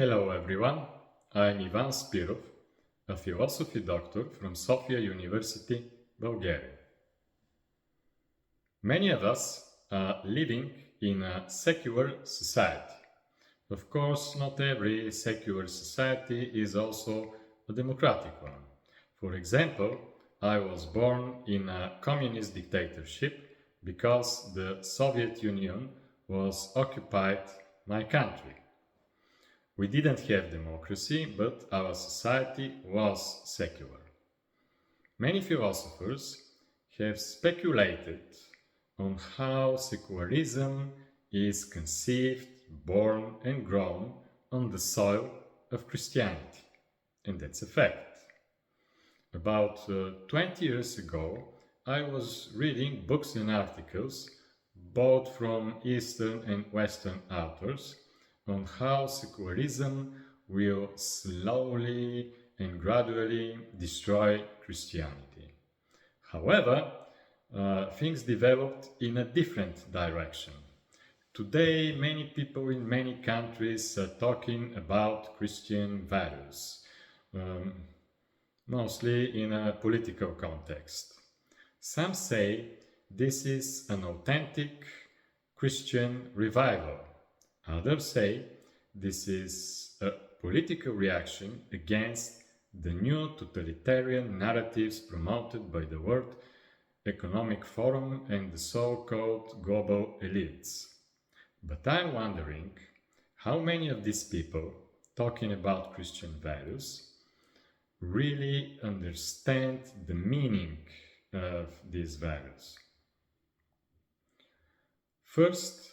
Hello everyone, I'm Ivan Spirov, a philosophy doctor from Sofia University, Bulgaria. Many of us are living in a secular society. Of course, not every secular society is also a democratic one. For example, I was born in a communist dictatorship because the Soviet Union was occupied my country. We didn't have democracy, but our society was secular. Many philosophers have speculated on how secularism is conceived, born, and grown on the soil of Christianity, and that's a fact. About 20 years ago, I was reading books and articles, both from Eastern and Western authors, on how secularism will slowly and gradually destroy Christianity. However, things developed in a different direction. Today, many people in many countries are talking about Christian values, mostly in a political context. Some say this is an authentic Christian revival. Others say this is a political reaction against the new totalitarian narratives promoted by the World Economic Forum and the so-called global elites. But I'm wondering how many of these people talking about Christian values really understand the meaning of these values. First,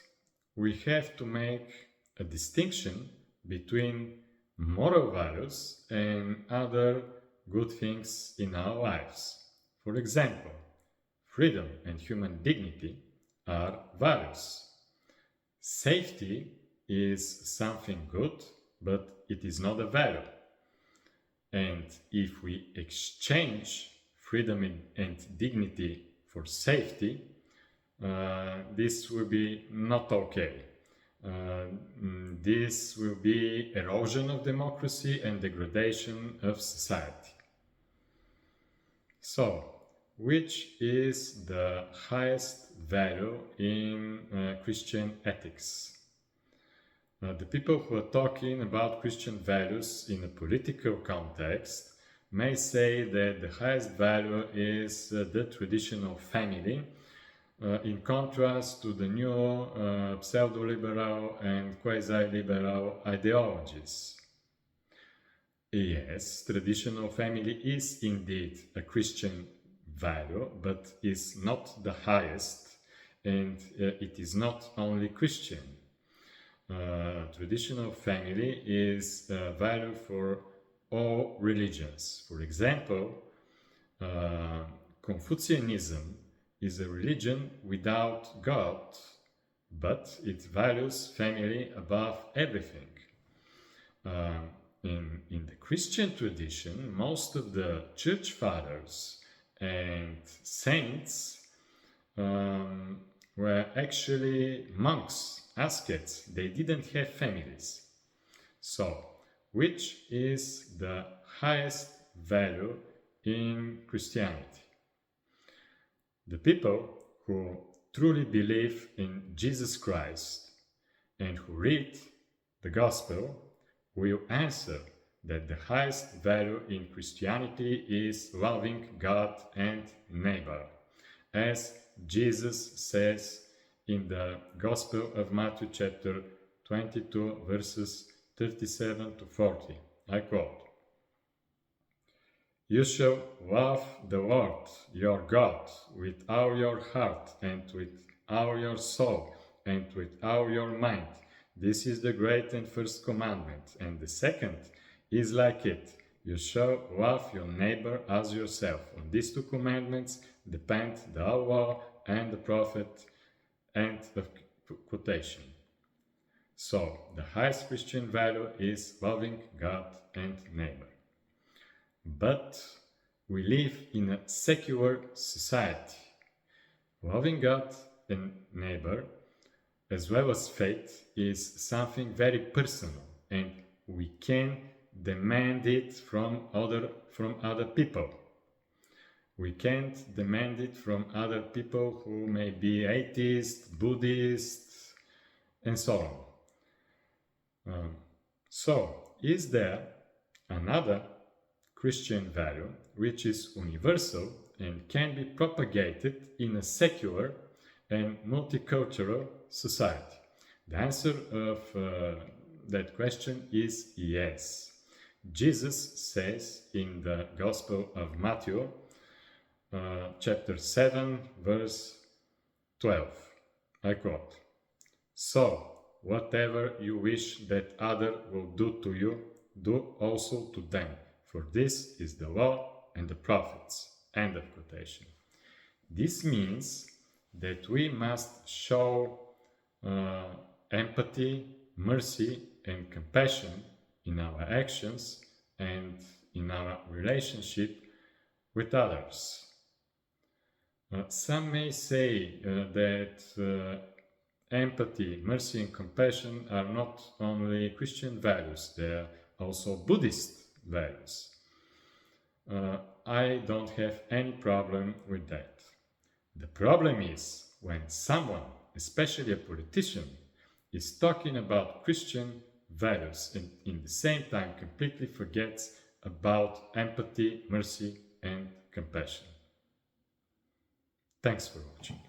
we have to make a distinction between moral values and other good things in our lives. For example, freedom and human dignity are values. Safety is something good, but it is not a value. And if we exchange freedom and dignity for safety, this will be not okay. This will be erosion of democracy and degradation of society. So, which is the highest value in Christian ethics? The people who are talking about Christian values in a political context may say that the highest value is the traditional family, in contrast to the new pseudo-liberal and quasi-liberal ideologies. Yes, traditional family is indeed a Christian value, but is not the highest, and it is not only Christian. Traditional family is a value for all religions. For example, Confucianism is a religion without God, but it values family above everything. In the Christian tradition, most of the church fathers and saints were actually monks, ascets. They didn't have families. So, which is the highest value in Christianity? The people who truly believe in Jesus Christ and who read the Gospel will answer that the highest value in Christianity is loving God and neighbor, as Jesus says in the Gospel of Matthew chapter 22 verses 37 to 40. I quote, "You shall love the Lord your God with all your heart and with all your soul and with all your mind. This is the great and first commandment, and the second is like it. You shall love your neighbor as yourself. On these two commandments depend the whole law and the prophet." End of quotation. So, the highest Christian value is loving God and neighbor. But we live in a secular society. Loving God and neighbor, as well as faith, is something very personal and we can demand it from other people. We can't demand it from other people who may be atheists, Buddhists, and so on. So, is there another Christian value which is universal and can be propagated in a secular and multicultural society? The answer of that question is yes. Jesus says in the Gospel of Matthew, chapter 7, verse 12, I quote, "So, whatever you wish that other will do to you, do also to them, for this is the law and the prophets." End of quotation. This means that we must show empathy, mercy, and compassion in our actions and in our relationship with others. Some may say that empathy, mercy, and compassion are not only Christian values, they are also Buddhist values. I don't have any problem with that. The problem is when someone, especially a politician, is talking about Christian values and in the same time completely forgets about empathy, mercy, and compassion. Thanks for watching.